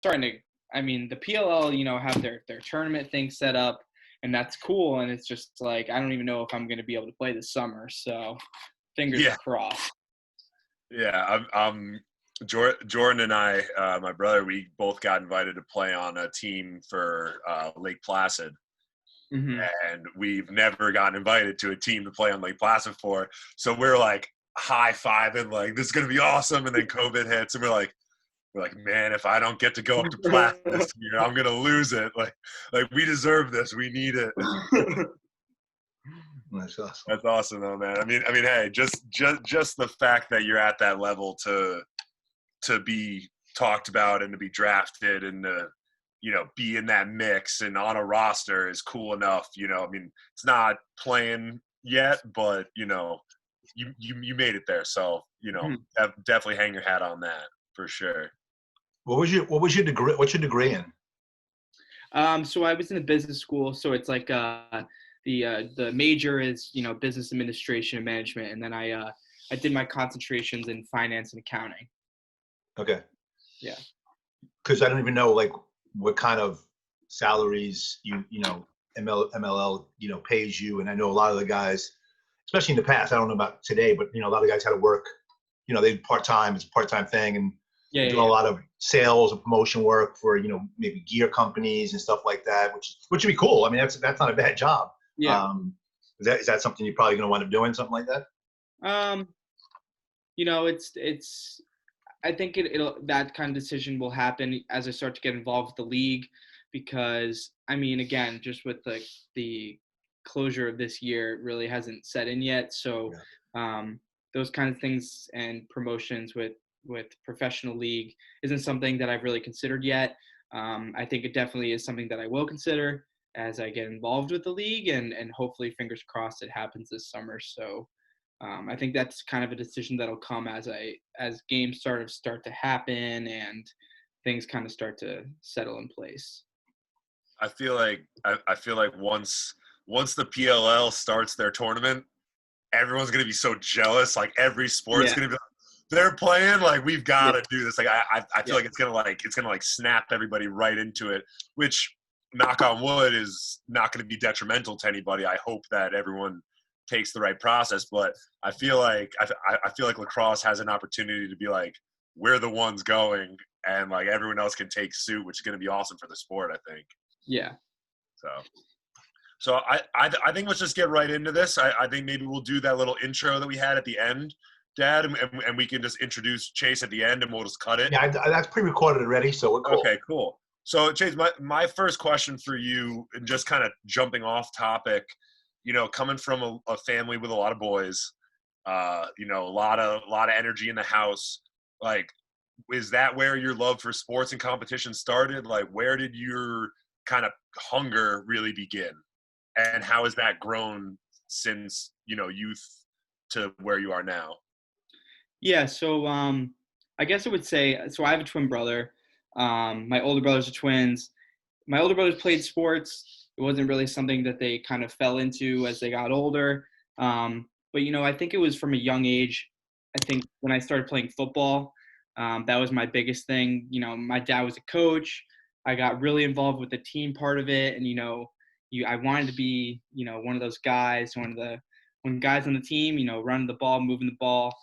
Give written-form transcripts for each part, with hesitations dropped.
starting to. I mean, the PLL, have their tournament thing set up, and that's cool. And it's just like I don't even know if I'm going to be able to play this summer. So, fingers Yeah. are crossed. Yeah, Jordan and I, my brother, we both got invited to play on a team for Lake Placid. Mm-hmm. And we've never gotten invited to a team to play on Lake Placid for. So we're like high-fiving, like, this is going to be awesome. And then COVID hits, and we're like, man, if I don't get to go up to Placid this year, I'm going to lose it. Like we deserve this. We need it. That's awesome. That's awesome, though, man. I mean, hey, just the fact that you're at that level to be talked about and to be drafted and to, be in that mix and on a roster is cool enough. I mean, it's not playing yet, but you made it there. So, definitely hang your hat on that for sure. What was your degree? What's your degree in? So I was in a business school. So it's like the major is business administration and management, and then I did my concentrations in finance and accounting. Okay. Yeah. Because I don't even know like what kind of salaries MLL pays you, and I know a lot of the guys, especially in the past. I don't know about today, but a lot of guys had to work. They part-time. It's a part-time thing, and do a lot of sales and promotion work for maybe gear companies and stuff like that, which would be cool. I mean, that's not a bad job. Yeah. Is that something you're probably going to wind up doing, something like that? It's I think it'll that kind of decision will happen as I start to get involved with the league, because I mean, again, just with the closure of this year, it really hasn't set in yet. So those kind of things and promotions with professional league isn't something that I've really considered yet. I think it definitely is something that I will consider as I get involved with the league, and hopefully, fingers crossed, it happens this summer. So I think that's kind of a decision that'll come as games start to happen and things kind of start to settle in place. I feel like once the PLL starts their tournament, everyone's gonna be so jealous. Like every sport's gonna be like, they're playing, like we've got to do this. Like I feel like it's gonna snap everybody right into it, which, knock on wood, is not going to be detrimental to anybody. I hope that everyone takes the right process, but I feel like lacrosse has an opportunity to be like, we're the ones going, and like everyone else can take suit, which is going to be awesome for the sport, I think. Yeah. So I think let's just get right into this. I think maybe we'll do that little intro that we had at the end, Dad, and we can just introduce Chase at the end, and we'll just cut it. Yeah, that's pre-recorded already, so we're cool. Okay, cool. So, Chase, my first question for you, and just kind of jumping off topic, coming from a family with a lot of boys, a lot of energy in the house, like, is that where your love for sports and competition started? Like, where did your kind of hunger really begin? And how has that grown since, youth to where you are now? Yeah, so I guess I would say, so I have a twin brother. My older brothers are twins. My older brothers played sports. It wasn't really something that they kind of fell into as they got older. But, I think it was from a young age. I think when I started playing football, that was my biggest thing. My dad was a coach. I got really involved with the team part of it. And, I wanted to be, one of those guys, one guys on the team, running the ball, moving the ball.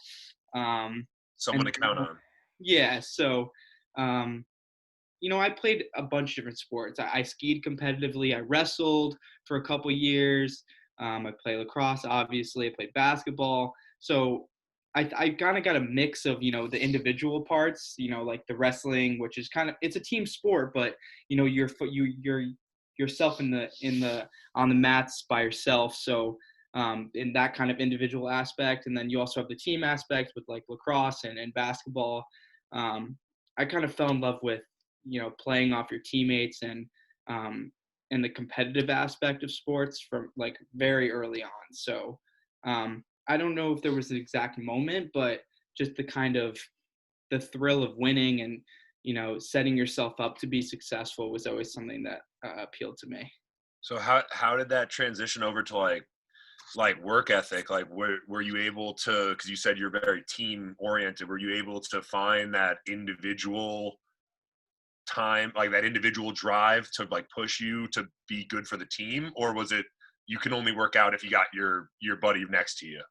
Someone to count on. Yeah. So, I played a bunch of different sports. I skied competitively. I wrestled for a couple years. I played lacrosse, obviously. I played basketball. So I kind of got a mix of, the individual parts, like the wrestling, which is it's a team sport, but, you're yourself on the mats by yourself. So in that kind of individual aspect. And then you also have the team aspect with like lacrosse and basketball. I kind of fell in love with, playing off your teammates and the competitive aspect of sports from like very early on. So I don't know if there was an exact moment, but just the kind of the thrill of winning and, setting yourself up to be successful was always something that appealed to me. So how did that transition over to like work ethic? Like were you able to, because you said you're very team oriented, were you able to find that individual time, like that individual drive to like push you to be good for the team, or was it you can only work out if you got your buddy next to you?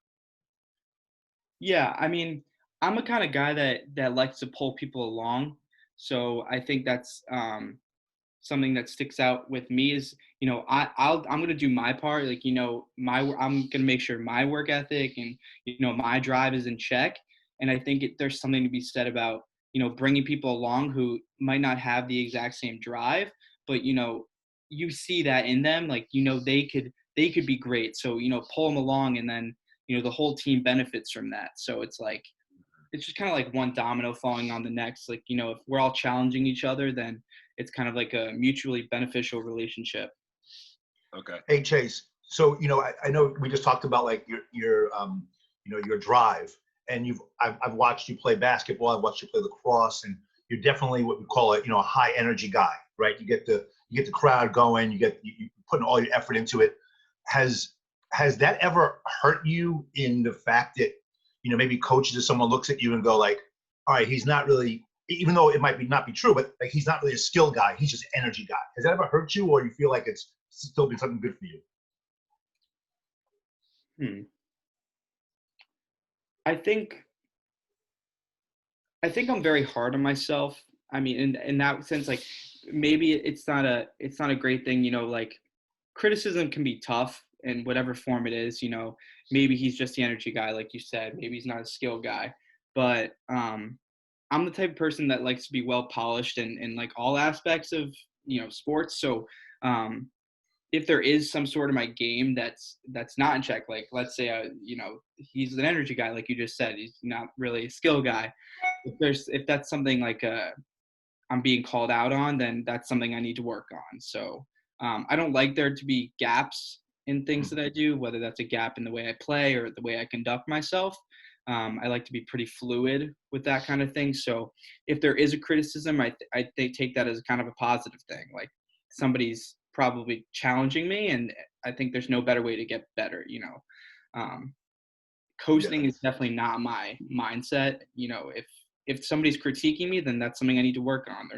Yeah, I mean, I'm a kind of guy that likes to pull people along. So I think that's something that sticks out with me is, I'm gonna do my part. Like, I'm gonna make sure my work ethic and my drive is in check. And I think there's something to be said about bringing people along who might not have the exact same drive, but you see that in them, like they could be great. So pull them along, and then the whole team benefits from that. So it's just kind of like one domino falling on the next. Like, if we're all challenging each other, then it's kind of like a mutually beneficial relationship. Okay. Hey Chase, so I know we just talked about like your your drive, and I've watched you play basketball, I've watched you play lacrosse, and you're definitely what we call a high energy guy, right? You get the crowd going, you putting all your effort into it. Has that ever hurt you in the fact that maybe coaches or someone looks at you and go like, all right, he's not really, even though it might not be true, but like he's not really a skill guy, he's just an energy guy. Has that ever hurt you, or you feel like it's still been something good for you? I think I'm very hard on myself. I mean, in that sense, like maybe it's not a great thing. Like criticism can be tough in whatever form it is. Maybe he's just the energy guy, like you said. Maybe he's not a skill guy, but I'm the type of person that likes to be well polished in like all aspects of sports. So if there is some sort of my game that's not in check, like let's say he's an energy guy, like you just said, he's not really a skill guy. If that's something like I'm being called out on, then that's something I need to work on. So I don't like there to be gaps in things that I do, whether that's a gap in the way I play or the way I conduct myself. I like to be pretty fluid with that kind of thing. So if there is a criticism, they take that as kind of a positive thing. Like somebody's probably challenging me, and I think there's no better way to get better. Coasting is definitely not my mindset. If somebody's critiquing me, then that's something I need to work on.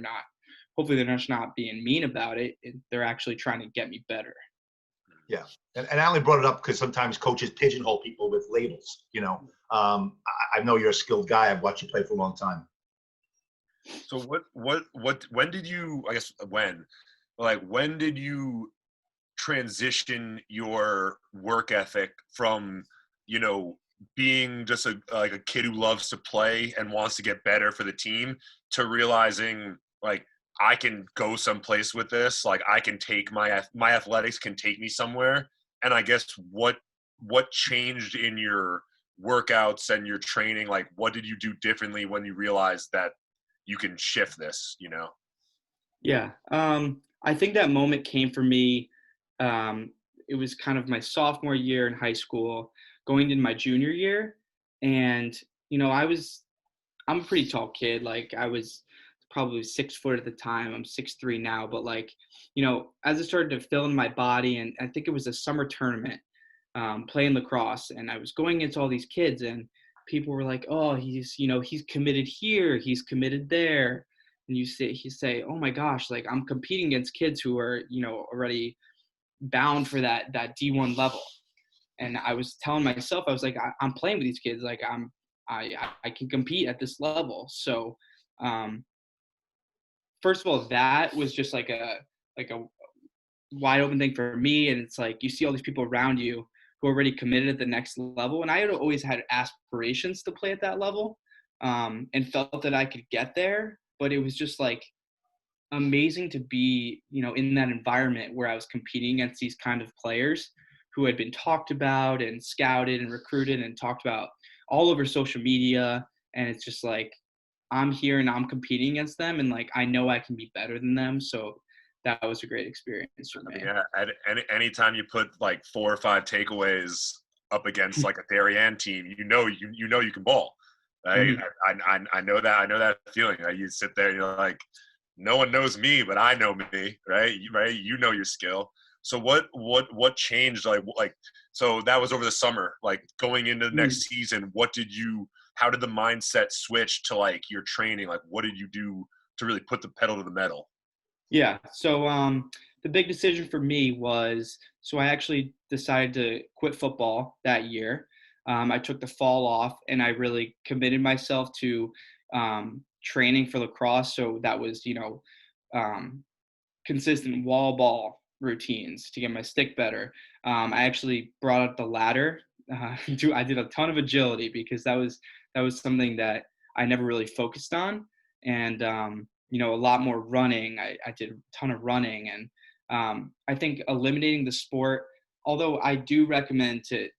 Hopefully they're just not being mean about it. They're actually trying to get me better. Yeah. And I only brought it up because sometimes coaches pigeonhole people with labels, I know you're a skilled guy. I've watched you play for a long time. So when did you, I guess when did you transition your work ethic from, being just like a kid who loves to play and wants to get better for the team to realizing like I can go someplace with this, like I can take my athletics can take me somewhere? And I guess what changed in your workouts and your training? Like what did you do differently when you realized that you can shift this, Yeah. I think that moment came for me. It was kind of my sophomore year in high school, going into my junior year. And, I'm a pretty tall kid. Like I was probably 6 foot at the time. I'm 6'3" now, but like, as it started to fill in my body, and I think it was a summer tournament, playing lacrosse, and I was going against all these kids, and people were like, oh, he's committed here, he's committed there. And you say, oh my gosh, like I'm competing against kids who are, already bound for that D1 level. And I was telling myself, I was like, I'm playing with these kids. Like I can compete at this level. So, first of all, that was just like a wide open thing for me. And it's like, you see all these people around you who are already committed at the next level. And I had always had aspirations to play at that level, and felt that I could get there. But it was just like amazing to be, in that environment where I was competing against these kind of players who had been talked about and scouted and recruited and talked about all over social media. And it's just like, I'm here and I'm competing against them, and like I know I can be better than them. So that was a great experience for me. Yeah, anytime you put like 4 or 5 takeaways up against like a Darien team, you know you can ball. Right? Mm-hmm. I know that feeling. Right? You sit there and you're like, no one knows me, but I know me, right? You know your skill. So what changed? Like so that was over the summer. Like going into the next season, how did the mindset switch to like your training? Like what did you do to really put the pedal to the metal? Yeah. So the big decision for me was, so I actually decided to quit football that year. I took the fall off and I really committed myself to training for lacrosse. So that was, um, consistent wall ball routines to get my stick better. I actually brought up the ladder. I did a ton of agility because that was something that I never really focused on, and a lot more running. I did a ton of running, and I think eliminating the sport. Although I do recommend to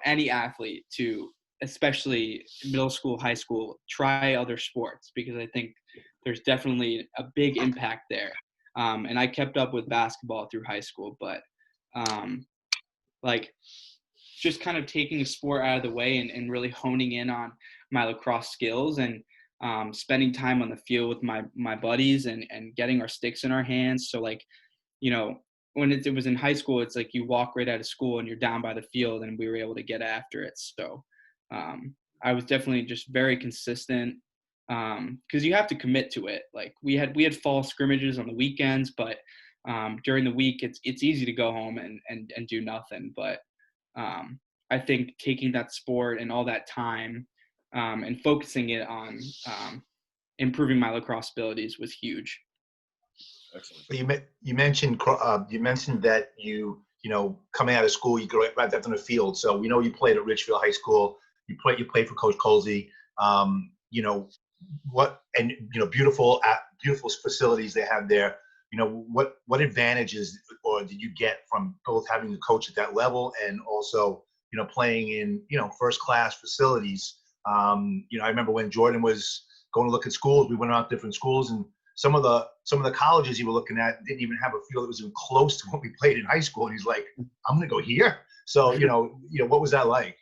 any athlete to, especially middle school, high school, try other sports because I think there's definitely a big impact there. And I kept up with basketball through high school, but like just kind of taking a sport out of the way and really honing in on my lacrosse skills and spending time on the field with my buddies and getting our sticks in our hands. So like, when it was in high school, it's like you walk right out of school and you're down by the field and we were able to get after it. So I was definitely just very consistent because you have to commit to it. Like we had fall scrimmages on the weekends, but during the week it's easy to go home and do nothing. But I think taking that sport and all that time and focusing it on improving my lacrosse abilities was huge. Excellent. You mentioned that coming out of school you go right out on the field. So we know you played at Richfield High School. You played for Coach Colsey. Beautiful facilities they have there. What advantages or did you get from both having a coach at that level and also playing in first class facilities? I remember when Jordan was going to look at schools, we went around different schools, and some of the colleges you were looking at didn't even have a field that was even close to what we played in high school. And he's like, I'm going to go here. So what was that like?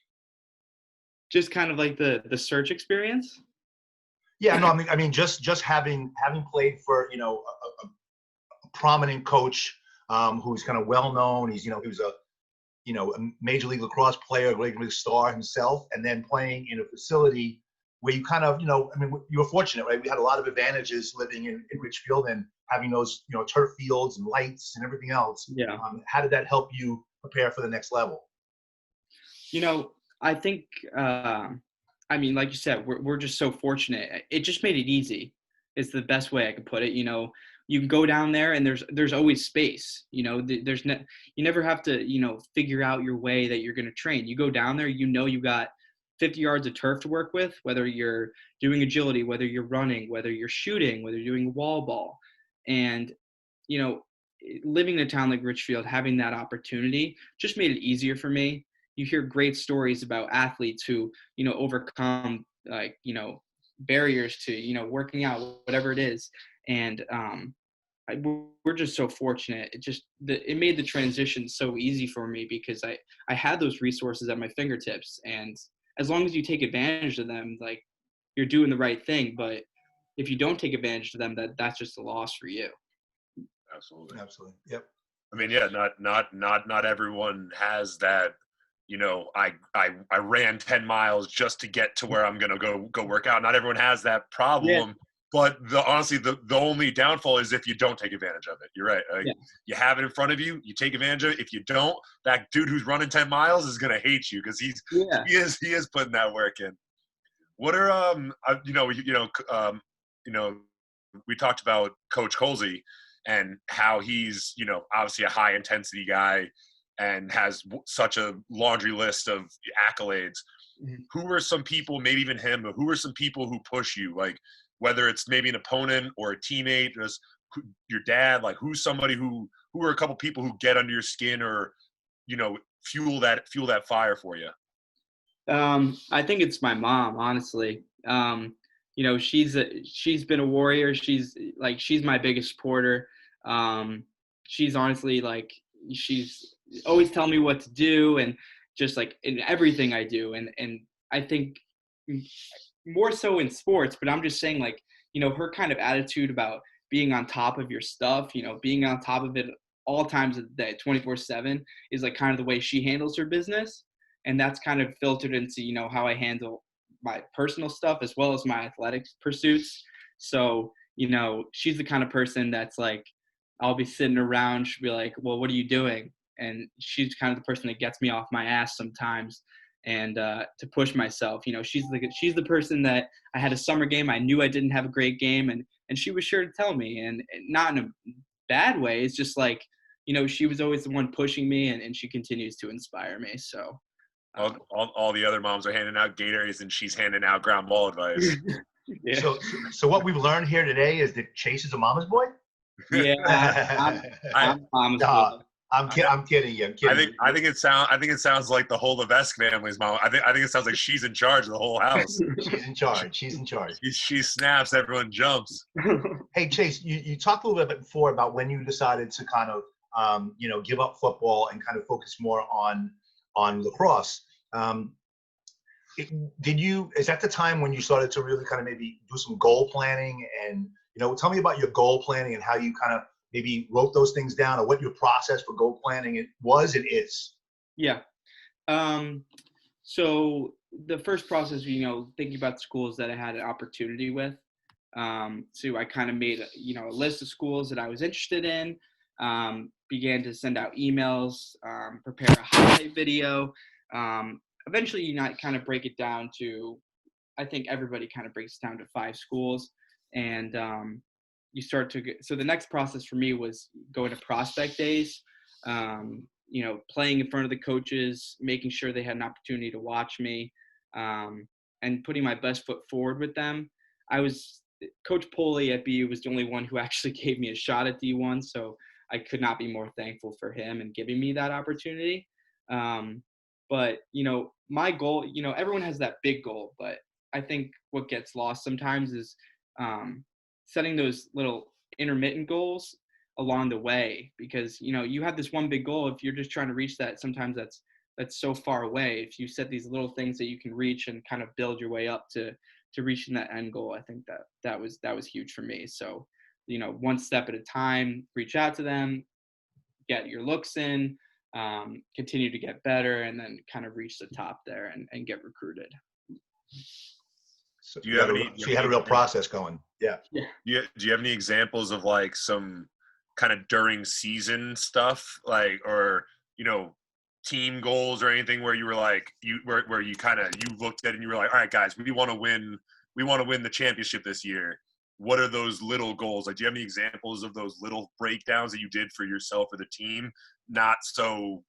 Just kind of like the search experience. Yeah, no, I mean, just having played for a prominent coach who's kind of well known. He was a major league lacrosse player, a league star himself, and then playing in a facility where you kind of you were fortunate, right? We had a lot of advantages living in Richfield and having those turf fields and lights and everything else. Yeah. How did that help you prepare for the next level? I think like you said, we're just so fortunate. It just made it easy. It's the best way I could put it. You can go down there and there's always space. You never have to figure out your way that you're going to train. You go down there, you got 50 yards of turf to work with, whether you're doing agility, whether you're running, whether you're shooting, whether you're doing wall ball. And living in a town like Richfield, having that opportunity just made it easier for me. You hear great stories about athletes who overcome barriers to working out, whatever it is. And we're just so fortunate. It made the transition so easy for me because I had those resources at my fingertips, and as long as you take advantage of them, like you're doing the right thing. But if you don't take advantage of them, that's just a loss for you. Absolutely. Yep. I mean, yeah, not everyone has that. I ran 10 miles just to get to where I'm gonna go work out. Not everyone has that problem. Yeah. But honestly, the only downfall is if you don't take advantage of it. You're right. Yeah. You have it in front of you. You take advantage of it. If you don't, that dude who's running 10 miles is gonna hate you because he is putting that work in. What are we talked about Coach Colsey and how he's obviously a high intensity guy and has such a laundry list of accolades. Mm-hmm. Who are some people, maybe even him, but who are some people who push you? Like whether it's maybe an opponent or a teammate, just your dad, like who's somebody who are a couple people who get under your skin or, fuel that fire for you? I think it's my mom, honestly. She's been a warrior. She's my biggest supporter. She's honestly she's always telling me what to do and just like in everything I do. And I think more so in sports, but I'm just saying her kind of attitude about being on top of your stuff, being on top of it all times of the day, 24/7 is like kind of the way she handles her business. And that's kind of filtered into, how I handle my personal stuff as well as my athletic pursuits. So, she's the kind of person that's like, I'll be sitting around, she'll be like, well, what are you doing? And she's kind of the person that gets me off my ass sometimes, and to push myself. She's the person that I had a summer game, I knew I didn't have a great game, and she was sure to tell me, and not in a bad way. It's just like, she was always the one pushing me, and she continues to inspire me. So all the other moms are handing out Gatorades and she's handing out ground ball advice. yeah. So what we've learned here today is that Chase is a mama's boy. Yeah, I'm mama's boy. I'm kidding you. I think it sounds like the whole Levesque family's mom. I think it sounds like she's in charge of the whole house. She's in charge. She snaps, everyone jumps. Hey Chase, you talked a little bit before about when you decided to kind of give up football and kind of focus more on lacrosse. Is that the time when you started to really kind of maybe do some goal planning, and tell me about your goal planning and how you kind of maybe wrote those things down, or what your process for goal planning it was and is? Yeah. So the first process, thinking about schools that I had an opportunity with. So I kind of made a list of schools that I was interested in, began to send out emails, prepare a highlight video. Eventually, kind of break it down to, I think everybody kind of breaks it down to 5 schools, and you start to get, so the next process for me was going to prospect days, playing in front of the coaches, making sure they had an opportunity to watch me, and putting my best foot forward with them. Coach Poley at BU was the only one who actually gave me a shot at D1, so I could not be more thankful for him and giving me that opportunity. But, my goal, everyone has that big goal, but I think what gets lost sometimes is setting those little intermittent goals along the way, because, you have this one big goal. If you're just trying to reach that, sometimes that's so far away. If you set these little things that you can reach and kind of build your way up to reaching that end goal, I think that was huge for me. So, one step at a time, reach out to them, get your looks in, continue to get better, and then kind of reach the top there and get recruited. So you had a real process going. Yeah. Do you have any examples of like some kind of during season stuff, like, or, team goals or anything where you were like, where you looked at it and you were like, all right, guys, we want to win the championship this year. What are those little goals? Like, do you have any examples of those little breakdowns that you did for yourself or the team? Not so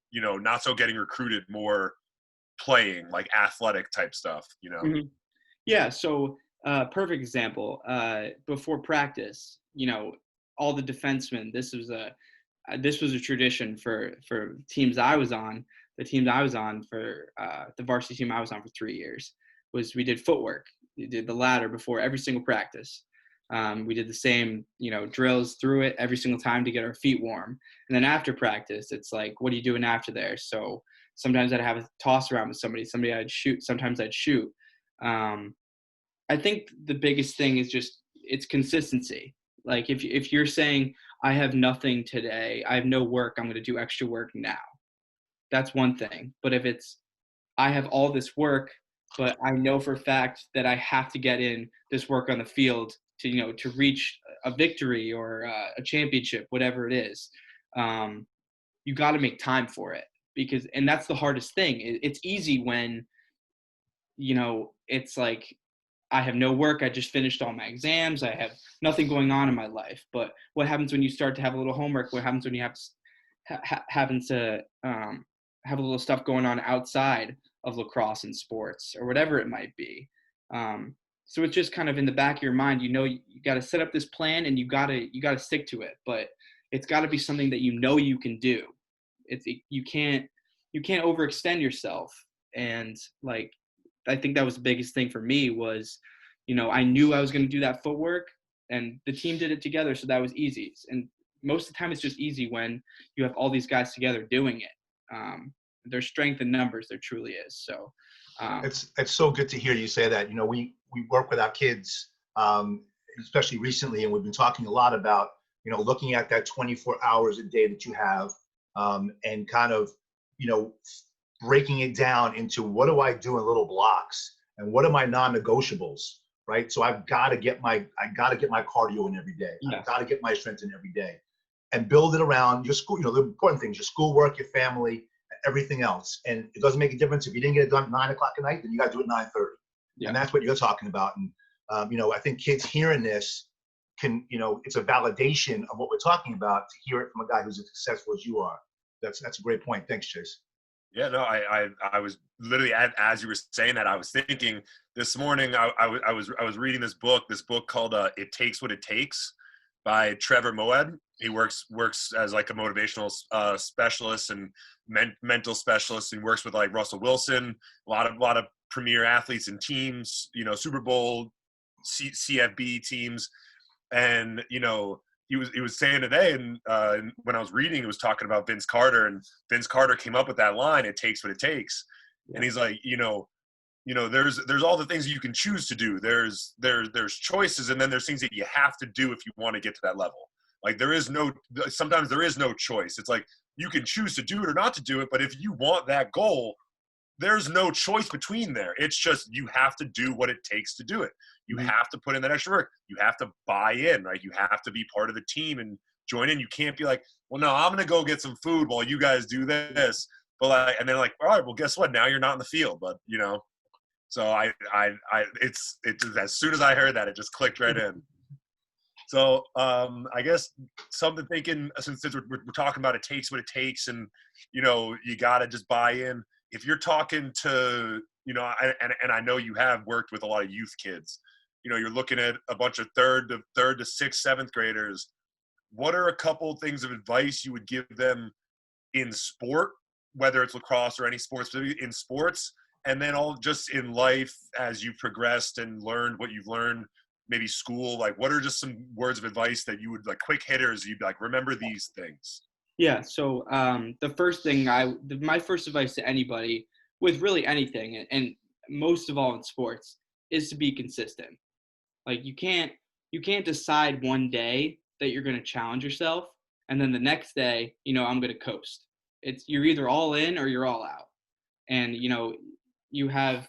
getting recruited, more playing, like athletic type stuff, Mm-hmm. Yeah. So perfect example, before practice, all the defensemen, this was a tradition for teams I was on. The teams I was on for the varsity team I was on for 3 years, was we did footwork. We did the ladder before every single practice. We did the same, drills through it every single time to get our feet warm. And then after practice, it's like, what are you doing after there? So sometimes I'd have a toss around with somebody I'd shoot. Sometimes I'd shoot. I think the biggest thing is just, it's consistency. Like if you're saying, I have nothing today, I have no work, I'm going to do extra work now, that's one thing. But if it's, I have all this work, but I know for a fact that I have to get in this work on the field to, to reach a victory or a championship, whatever it is, you got to make time for it, and that's the hardest thing. It's easy when, it's like, I have no work, I just finished all my exams, I have nothing going on in my life. But what happens when you start to have a little homework? What happens when you have have a little stuff going on outside of lacrosse and sports or whatever it might be? So it's just kind of in the back of your mind, you got to set up this plan and you got to stick to it, but it's got to be something that you can do. You can't overextend yourself. And like, I think that was the biggest thing for me was, I knew I was going to do that footwork, and the team did it together, so that was easy. And most of the time it's just easy when you have all these guys together doing it. There's strength in numbers, there truly is. So it's so good to hear you say that. We work with our kids, especially recently, and we've been talking a lot about, looking at that 24 hours a day that you have, and kind of, breaking it down into, what do I do in little blocks, and what are my non-negotiables? right? So I got to get my cardio in every day. Yeah. I've got to get my strength in every day, and build it around your school. You know, the important things: your schoolwork, your family, everything else. And it doesn't make a difference if you didn't get it done at 9 o'clock at night, then you got to do it at 9:30. Yeah. And that's what you're talking about. And you know, I think kids hearing this can, you know, it's a validation of what we're talking about to hear it from a guy who's as successful as you are. That's a great point. Thanks, Chase. Yeah, no, I was literally, as you were saying that, I was thinking this morning. I was reading this book called "It Takes What It Takes" by Trevor Moawad. He works as like a motivational specialist and mental specialist, and works with like Russell Wilson, a lot of premier athletes and teams, you know, Super Bowl, CFB teams, and you know. He was saying today, and when I was reading, he was talking about Vince Carter, and Vince Carter came up with that line, "It takes what it takes," and he's like, you know, there's all the things that you can choose to do. There's choices, and then there's things that you have to do if you want to get to that level. Like sometimes there is no choice. It's like you can choose to do it or not to do it, but if you want that goal, there's no choice between there. It's just you have to do what it takes to do it. You have to put in that extra work. You have to buy in, right? You have to be part of the team and join in. You can't be like, well, no, I'm going to go get some food while you guys do this. But like, and then like, all right, well, guess what? Now you're not in the field, but you know, so it's as soon as I heard that, it just clicked right in. So I guess something thinking, since we're talking about it takes what it takes, and you know, you got to just buy in. If you're talking to, you know, and I know you have worked with a lot of youth kids, you know, you're looking at a bunch of third to sixth, seventh graders. What are a couple things of advice you would give them in sport, whether it's lacrosse or any sports, in sports, and then all just in life as you've progressed and learned what you've learned, maybe school? Like, what are just some words of advice that you would, like, quick hitters, you'd be like, remember these things? Yeah. So the first thing my first advice to anybody with really anything, and most of all in sports, is to be consistent. Like you can't decide one day that you're going to challenge yourself, and then the next day, you know, I'm going to coast. You're either all in or you're all out. And you know, you have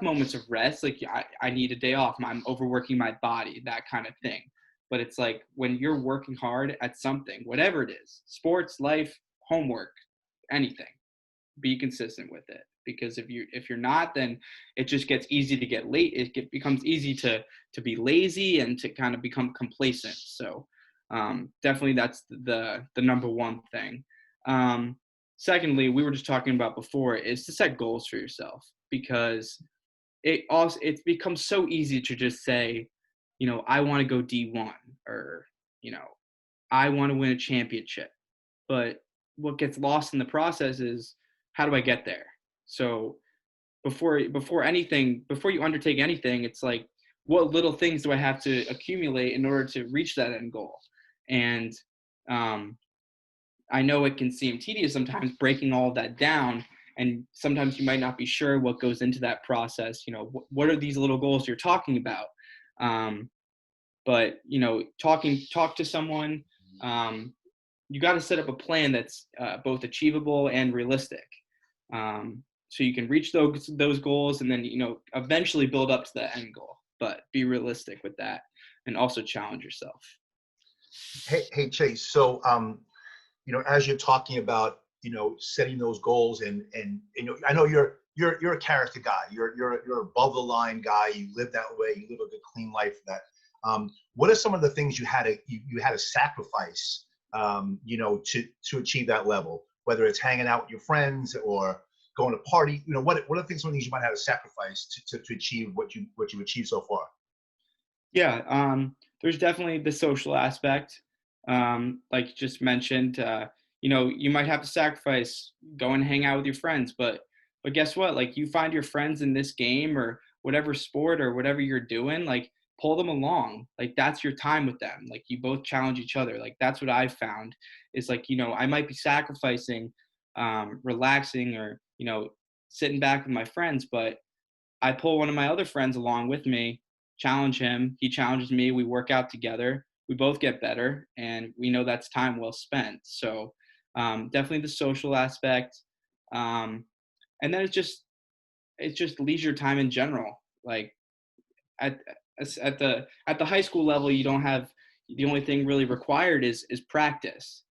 moments of rest. Like I need a day off. I'm overworking my body, that kind of thing. But it's like when you're working hard at something, whatever it is, sports, life, homework, anything, be consistent with it. Because if you're not, then it just gets easy to get late. Becomes easy to be lazy and to kind of become complacent. So definitely that's the number one thing. Secondly, we were just talking about before, is to set goals for yourself, because it becomes so easy to just say, you know, I want to go D1, or, you know, I want to win a championship. But what gets lost in the process is, how do I get there? So before you undertake anything, it's like, what little things do I have to accumulate in order to reach that end goal? And I know it can seem tedious sometimes breaking all of that down, and sometimes you might not be sure what goes into that process. You know, what are these little goals you're talking about? But you know, talk to someone. You got to set up a plan that's both achievable and realistic, so you can reach those goals, and then, you know, eventually build up to the end goal. But be realistic with that, and also challenge yourself. Hey Chase. So you know, as you're talking about, you know, setting those goals, and you know, I know you're a character guy. You're above the line guy. You live that way. You live a good, clean life. What are some of the things you had to sacrifice, you know, to achieve that level? Whether it's hanging out with your friends or going to party, you know, what are some of the things you might have to sacrifice to achieve what you've achieved so far? Yeah, there's definitely the social aspect. Like you just mentioned, you know, you might have to sacrifice going and hang out with your friends, but guess what? Like, you find your friends in this game or whatever sport or whatever you're doing, like, pull them along. Like, that's your time with them. Like, you both challenge each other. Like, that's what I've found is, like, you know, I might be sacrificing, relaxing, or, you know, sitting back with my friends, but I pull one of my other friends along with me, challenge him, he challenges me, we work out together, we both get better, and we know that's time well spent. So definitely the social aspect. And then it's just leisure time in general. Like, at the high school level, you don't have, the only thing really required is practice.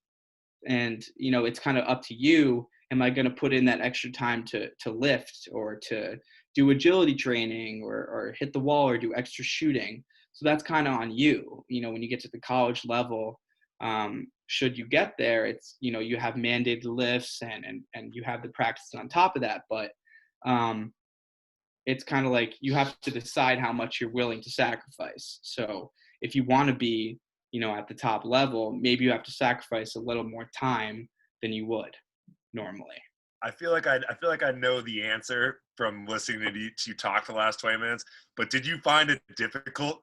And, it's kind of up to you. Am I going to put in that extra time to lift or to do agility training or hit the wall or do extra shooting? So that's kind of on you. When you get to the college level, should you get there, it's, you have mandated lifts and you have the practice on top of that. But it's kind of like you have to decide how much you're willing to sacrifice. So if you want to be, at the top level, maybe you have to sacrifice a little more time than you would normally. I feel like I know the answer from listening to you talk the last 20 minutes, but did you find it difficult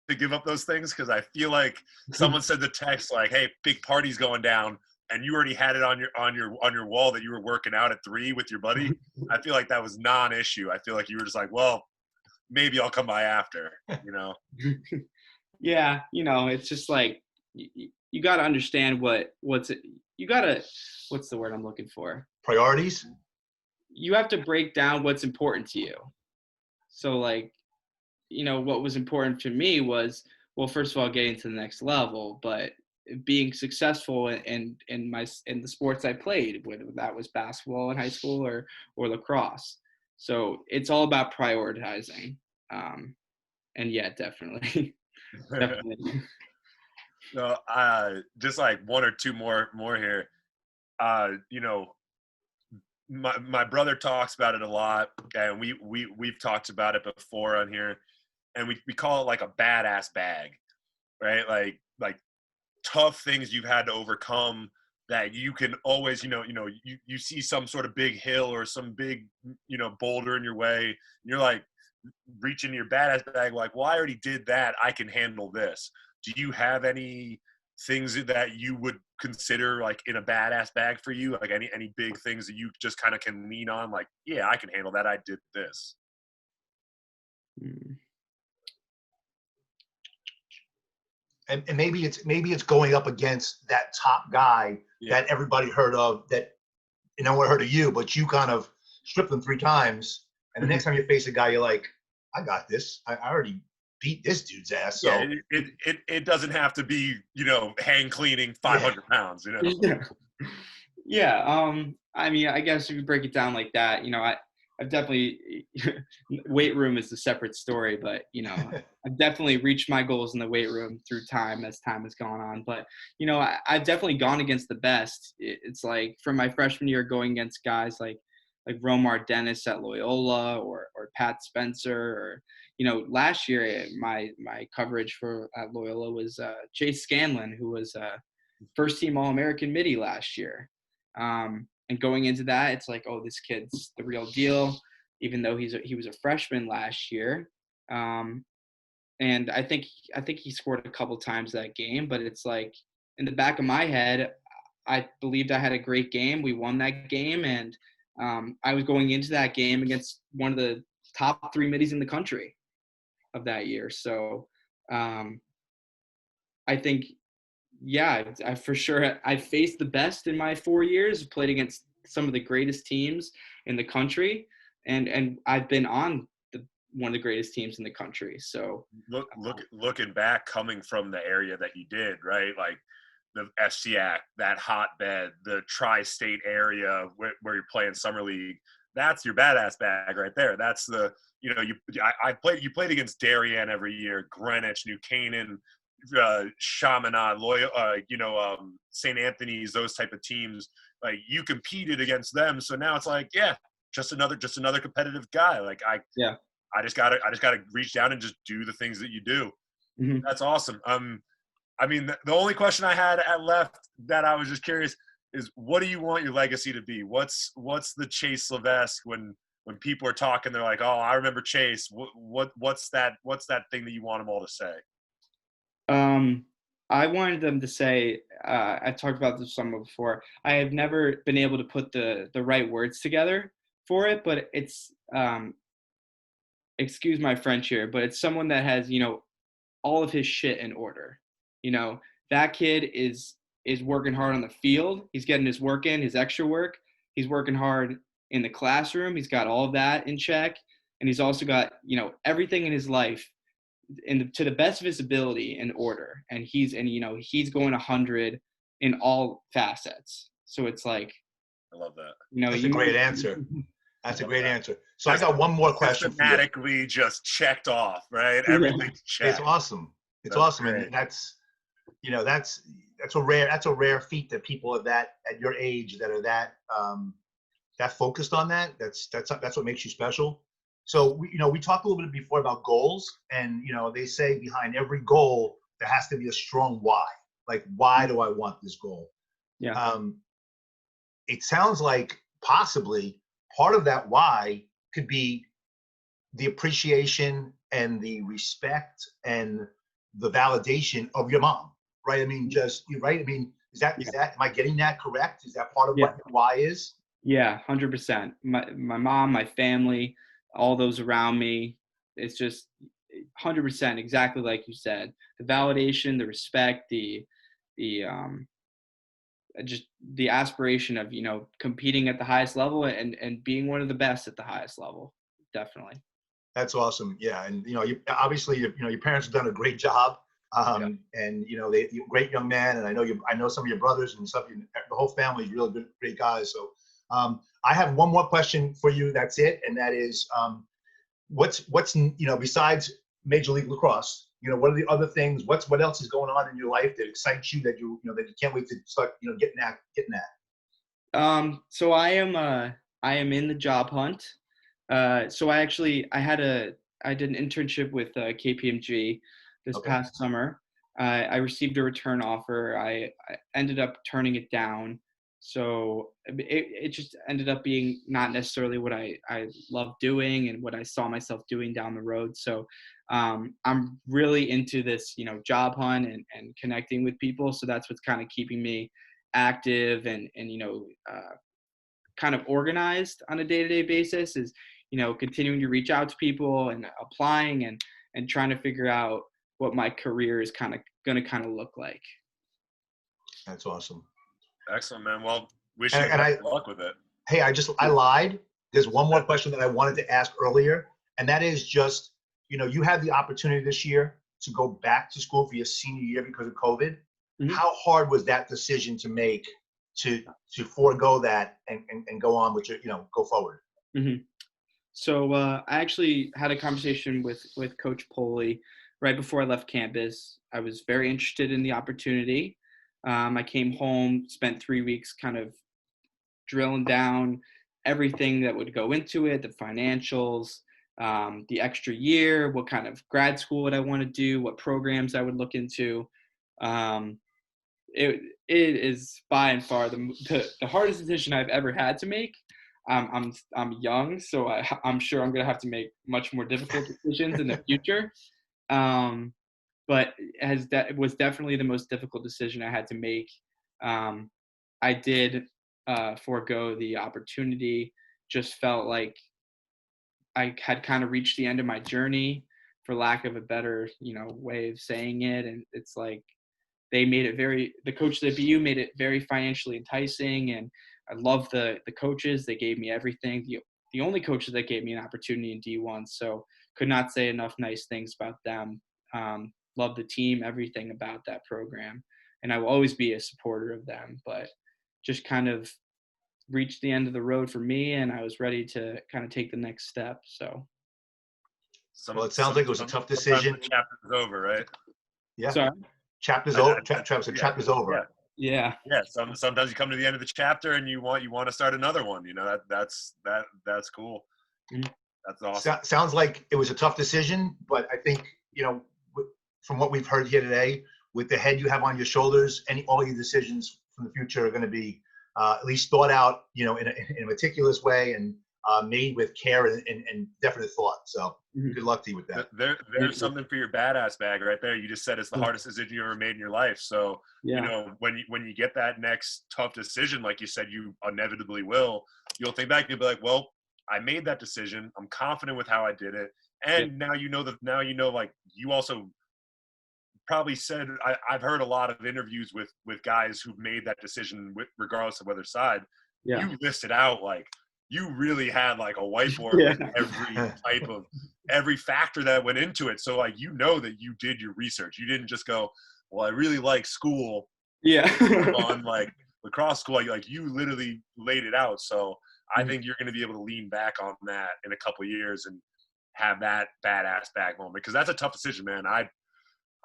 to give up those things? Because I feel like someone said the text like, "Hey, big party's going down," and you already had it on your wall that you were working out at 3 with your buddy. I feel like that was non-issue. I feel like you were just like, well, maybe I'll come by after, Yeah, it's just like you got to understand what's the word I'm looking for? Priorities? You have to break down what's important to you. So like, what was important to me was, well, first of all, getting to the next level, but being successful in the sports I played, whether that was basketball in high school or lacrosse. So it's all about prioritizing. And yeah, definitely. Definitely. So just like one or two more here. My brother talks about it a lot, and we've talked about it before on here, and we call it like a badass bag, right? Like tough things you've had to overcome that you can always, you see some sort of big hill or some big, boulder in your way, and you're like reaching your badass bag, like, well, I already did that, I can handle this. Do you have any things that you would consider like in a badass bag for you? Like any big things that you just kind of can lean on? Like, yeah, I can handle that. I did this. And maybe it's going up against that top guy that everybody heard of, that no one heard of you, but you kind of stripped them 3 times. And the next time you face a guy, you're like, I got this. I already beat this dude's ass. So yeah, it doesn't have to be, hang cleaning 500 pounds, Yeah. I mean, I guess if you break it down like that, I've definitely weight room is a separate story, but I've definitely reached my goals in the weight room through time as time has gone on. But I've definitely gone against the best. It's like from my freshman year, going against guys like Romar Dennis at Loyola or Pat Spencer, or last year my coverage for at Loyola was Chase Scanlon, who was first team All-American midi last year. And going into that, it's like, oh, this kid's the real deal, even though he was a freshman last year. And I think he scored a couple times that game, but it's like in the back of my head, I believed I had a great game. We won that game, and I was going into that game against one of the top 3 middies in the country of that year. So I think, yeah, I for sure, I faced the best in my 4 years, played against some of the greatest teams in the country, and I've been on one of the greatest teams in the country. So looking back, coming from the area that you did, right? Like the FCAC, that hotbed, the tri-state area where you're playing summer league, that's your badass bag right there. That's the, you played against Darien every year, Greenwich, New Canaan, Chaminade, St. Anthony's, those type of teams. Like you competed against them, so now it's like, yeah, just another competitive guy. Like I just gotta reach down and just do the things that you do. Mm-hmm. That's awesome. I mean, the only question I had left that I was just curious is, what do you want your legacy to be? What's the Chase Levesque when people are talking? They're like, oh, I remember Chase. What's that thing that you want them all to say? I wanted them to say, I talked about this some before, I have never been able to put the right words together for it, but it's, excuse my French here, but it's someone that has, all of his shit in order. That kid is working hard on the field. He's getting his work in, his extra work. He's working hard in the classroom. He's got all of that in check. And he's also got, everything in his life to the best of his ability and order. And he's going 100 in all facets. So it's like, I love that. That's a great answer. That's a great answer. So Just I got one more question for you. Systematically just checked off, right? Everything's checked. It's awesome. It's awesome. Great. And that's a rare feat that people at your age that are that focused on that. That's what makes you special. So we talked a little bit before about goals, and they say behind every goal there has to be a strong why. Like, why do I want this goal? Yeah. It sounds like possibly part of that why could be the appreciation and the respect and the validation of your mom, right? I mean, right? I mean, is that am I getting that correct? Is that part of what why is? Yeah, 100%. My mom, my family, all those around me. It's just 100% exactly like you said. The validation, the respect, the just the aspiration of competing at the highest level and being one of the best at the highest level. Definitely. That's awesome. Yeah, and obviously your parents have done a great job. And you're a great young man, and I know some of your brothers and stuff. The whole family is really good, great guys. So I have one more question for you. That's it, and that is, what's besides Major League Lacrosse? What are the other things? What else is going on in your life that excites you that you can't wait to start getting at? So I am in the job hunt. So I did an internship with KPMG this past summer. I received a return offer. I ended up turning it down. So it just ended up being not necessarily what I love doing and what I saw myself doing down the road. So I'm really into this, job hunt and connecting with people. So that's what's kind of keeping me active and kind of organized on a day-to-day basis is, continuing to reach out to people and applying and trying to figure out what my career is going to look like. That's awesome. Excellent, man. Well, wish you best luck with it. Hey, I lied. There's one more question that I wanted to ask earlier, and that is just, you had the opportunity this year to go back to school for your senior year because of COVID. Mm-hmm. How hard was that decision to make to forego that and go on with your, go forward? Mm-hmm. So I actually had a conversation with Coach Poley right before I left campus. I was very interested in the opportunity. I came home, spent 3 weeks kind of drilling down everything that would go into it, the financials, the extra year, what kind of grad school would I want to do, what programs I would look into. It is by and far the hardest decision I've ever had to make. I'm young, so I'm sure I'm going to have to make much more difficult decisions in the future. But it was definitely the most difficult decision I had to make. I did forego the opportunity. Just felt like I had kind of reached the end of my journey, for lack of a better, way of saying it. And it's like they made it the coaches at BU made it very financially enticing, and I love the coaches. They gave me everything. The only coaches that gave me an opportunity in D1, so could not say enough nice things about them. Love the team, everything about that program, and I will always be a supporter of them. But just kind of reached the end of the road for me, and I was ready to kind of take the next step. So, well, it sounds like it was a tough decision. The chapter's over, right? Yeah. Sorry? Chapter's over. Travis, the chapter's over. Yeah. Sometimes you come to the end of the chapter and you want to start another one. That's cool. Mm-hmm. That's awesome. Sounds like it was a tough decision, but I think from what we've heard here today, with the head you have on your shoulders, all your decisions from the future are going to be at least thought out, in a meticulous way and made with care and definite thought. So good luck to you with that. There's something for your badass bag right there. You just said it's the hardest decision you ever made in your life. So, when you get that next tough decision, like you said, you inevitably will, you'll think back, you'll be like, well, I made that decision. I'm confident with how I did it. And now like you also probably said, I've heard a lot of interviews with guys who've made that decision regardless of whether side. You listed out like you really had like a whiteboard with every factor that went into it. So like, you know that you did your research. You didn't just go, well, I really like school. Yeah. On like lacrosse school, like you literally laid it out. So I think you're going to be able to lean back on that in a couple of years and have that badass back moment, because that's a tough decision, man.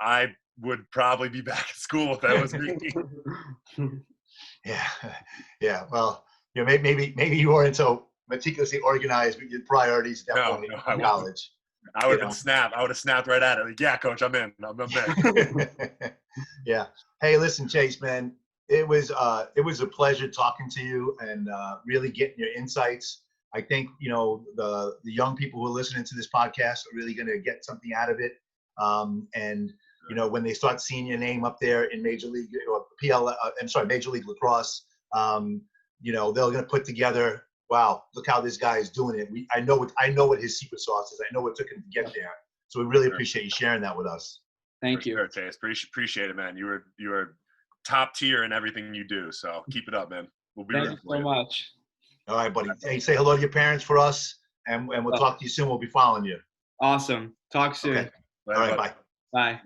I would probably be back at school if that was me. Yeah. Well, maybe you weren't so meticulously organized with your priorities at that point in college. I would have snapped right at it. Like, yeah, coach, I'm in. I'm in. Yeah. Hey, listen, Chase, man, it was a pleasure talking to you and really getting your insights. I think, the young people who are listening to this podcast are really going to get something out of it. And when they start seeing your name up there in Major League or Major League Lacrosse, they're going to put together, wow, look how this guy is doing it. I know what his secret sauce is. I know what took him to get there. So we really appreciate you sharing that with us. Thank you. Sure, Chase. Appreciate it, man. You were top tier in everything you do. So keep it up, man. We'll be Thank you so much. All right, buddy. Hey, say hello to your parents for us, and we'll talk to you soon. We'll be following you. Awesome. Talk soon. Okay. All right, bye. Bye.